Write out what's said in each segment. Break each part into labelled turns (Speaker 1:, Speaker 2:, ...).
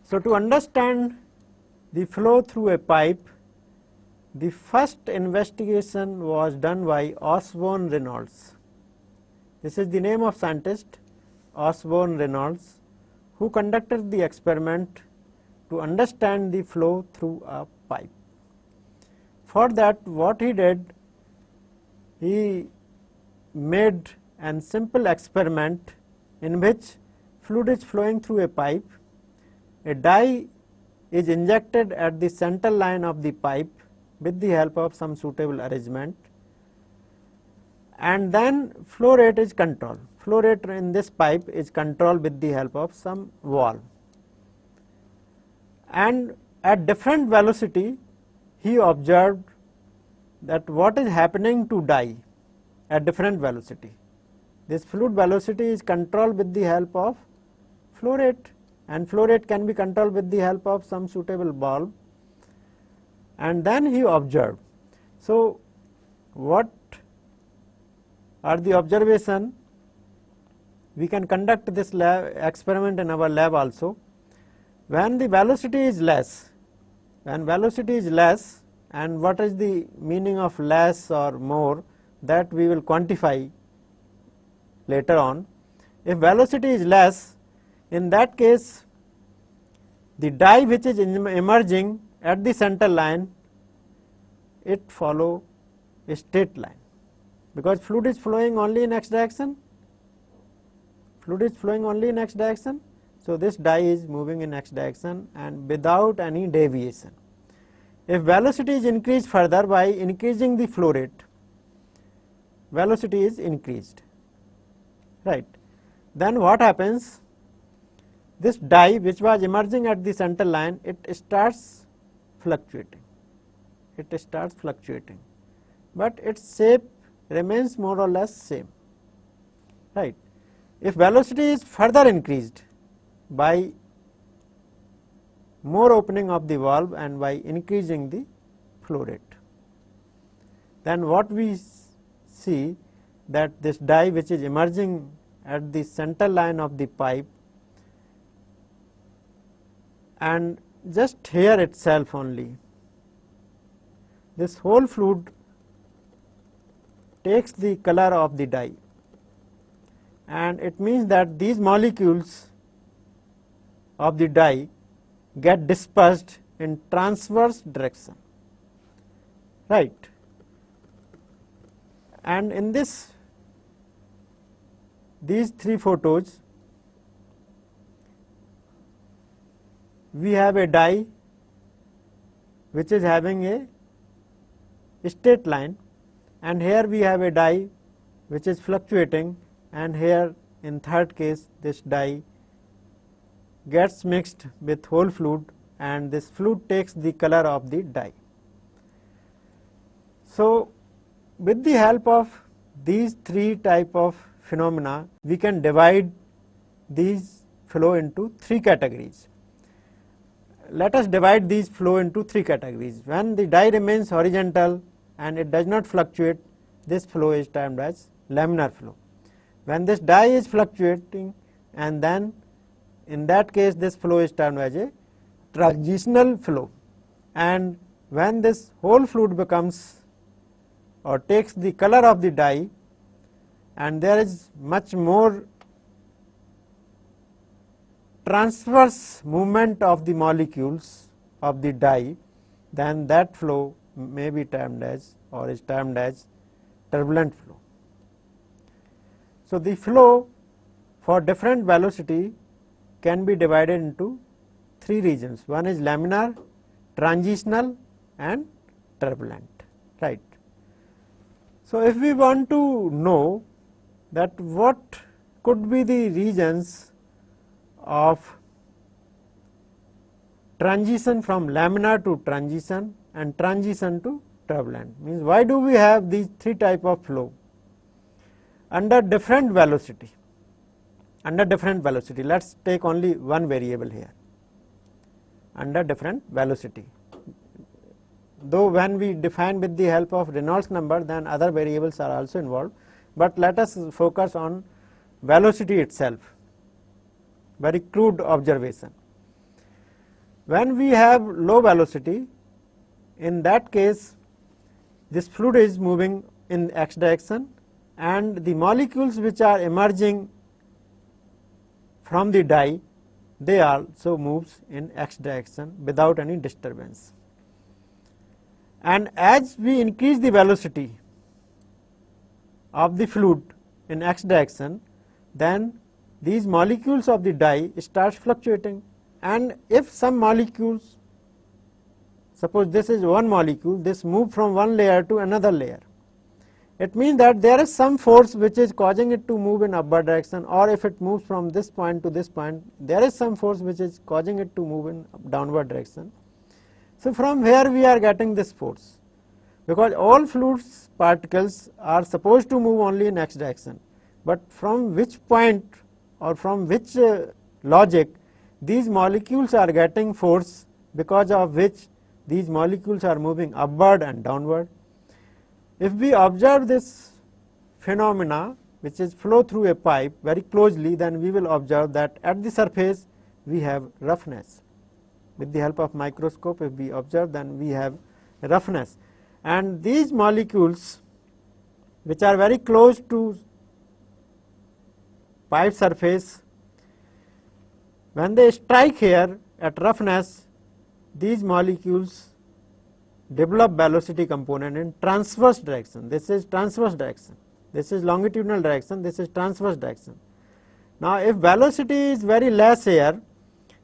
Speaker 1: So, to understand the flow through a pipe, the first investigation was done by Osborne Reynolds. This is the name of scientist, Osborne Reynolds, who conducted the experiment to understand the flow through a pipe. For that, what he did, he made a simple experiment in which fluid is flowing through a pipe. A dye is injected at the center line of the pipe with the help of some suitable arrangement, and then flow rate is controlled. Flow rate in this pipe is controlled with the help of some valve, and at different velocity he observed that what is happening to dye at different velocity. This fluid velocity is controlled with the help of flow rate, and flow rate can be controlled with the help of some suitable valve, and then he observed. So, what are the observation? We can conduct this experiment in our lab also. When the velocity is less, and what is the meaning of less or more, that we will quantify later on. If velocity is less, in that case the dye which is emerging at the center line, it follow a straight line, because fluid is flowing only in x direction. So, this dye is moving in x direction and without any deviation. If velocity is increased further by increasing the flow rate, velocity is increased, right. Then what happens? This dye which was emerging at the center line, it starts fluctuating, but its shape remains more or less same, right. If velocity is further increased by more opening of the valve and by increasing the flow rate, then what we see, that this dye which is emerging at the center line of the pipe, and just here itself only, this whole fluid takes the color of the dye, and it means that these molecules of the dye get dispersed in transverse direction, right. And in these three photos, we have a dye which is having a straight line, and here we have a dye which is fluctuating, and here in third case this dye gets mixed with whole fluid, and this fluid takes the color of the dye. So, with the help of these three type of phenomena, we can divide these flow into three categories. Let us divide these flow into three categories. When the dye remains horizontal and it does not fluctuate, this flow is termed as laminar flow. When this dye is fluctuating, and then in that case this flow is termed as a transitional flow, and when this whole fluid becomes or takes the color of the dye, and there is much more transverse movement of the molecules of the dye, then that flow may be termed as, or is termed as, turbulent flow. So, the flow for different velocity can be divided into three regions. One is laminar, transitional, and turbulent, right. So, if we want to know that what could be the regions of transition from laminar to transition and transition to turbulent, means why do we have these three type of flow under different velocity? Let us take only one variable here, under different velocity. Though when we define with the help of Reynolds number, then other variables are also involved, but let us focus on velocity itself, very crude observation. When we have low velocity, in that case this fluid is moving in x direction, and the molecules which are emerging from the dye, they also moves in x direction without any disturbance. And as we increase the velocity of the fluid in x direction, then these molecules of the dye start fluctuating, and if some molecules, suppose this is one molecule, this move from one layer to another layer, it means that there is some force which is causing it to move in upward direction, or if it moves from this point to this point, there is some force which is causing it to move in downward direction. So from where we are getting this force? Because all fluids particles are supposed to move only in x direction, but from which point or from which logic these molecules are getting force, because of which these molecules are moving upward and downward? If we observe this phenomena which is flow through a pipe very closely, then we will observe that at the surface we have roughness. With the help of microscope, if we observe, then we have roughness, and these molecules which are very close to pipe surface, when they strike here at roughness, these molecules develop velocity component in transverse direction. This is transverse direction, this is longitudinal direction, this is transverse direction. Now if velocity is very less here,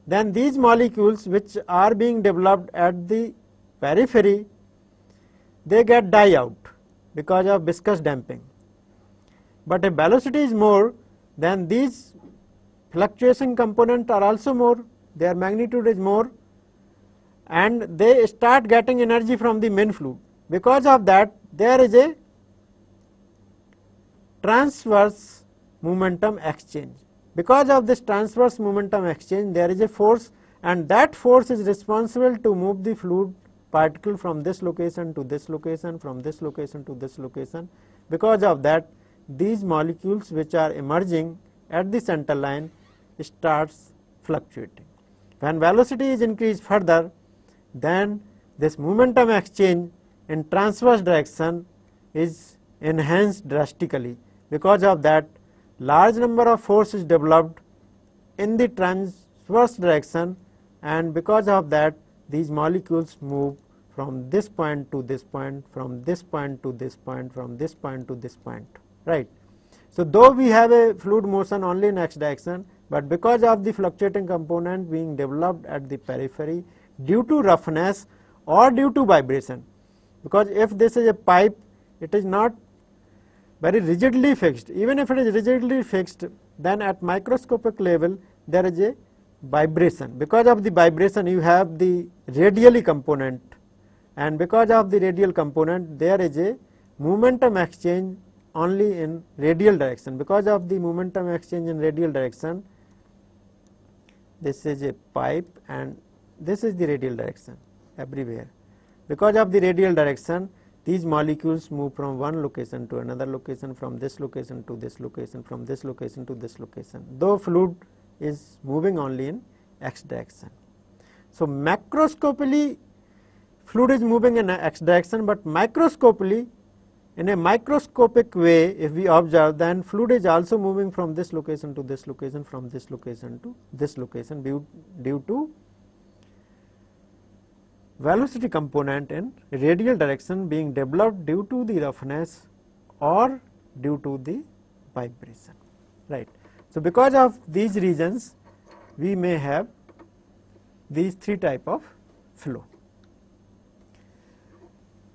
Speaker 1: then these molecules which are being developed at the periphery, they get die out because of viscous damping. But if velocity is more, then these fluctuation components are also more, their magnitude is more, and they start getting energy from the main fluid. Because of that, there is a transverse momentum exchange. Because of this transverse momentum exchange, there is a force, and that force is responsible to move the fluid particle from this location to this location, from this location to this location. Because of that, these molecules which are emerging at the center line starts fluctuating. When velocity is increased further, then this momentum exchange in transverse direction is enhanced drastically. Because of that, large number of force is developed in the transverse direction, and because of that these molecules move from this point to this point, from this point to this point, from this point to this point, right. So though we have a fluid motion only in x direction, but because of the fluctuating component being developed at the periphery due to roughness or due to vibration, because if this is a pipe, it is not very rigidly fixed. Even if it is rigidly fixed, then at microscopic level there is a vibration. Because of the vibration you have the radially component, and because of the radial component there is a momentum exchange only in radial direction. Because of the momentum exchange in radial direction, this is a pipe and this is the radial direction everywhere. Because of the radial direction, these molecules move from one location to another location, from this location to this location, from this location to this location, though fluid is moving only in x direction. So macroscopically fluid is moving in x direction, but microscopically, in a microscopic way, if we observe, then fluid is also moving from this location to this location, from this location to this location, due to velocity component in radial direction being developed due to the roughness or due to the vibration, right. So because of these reasons, we may have these three type of flow.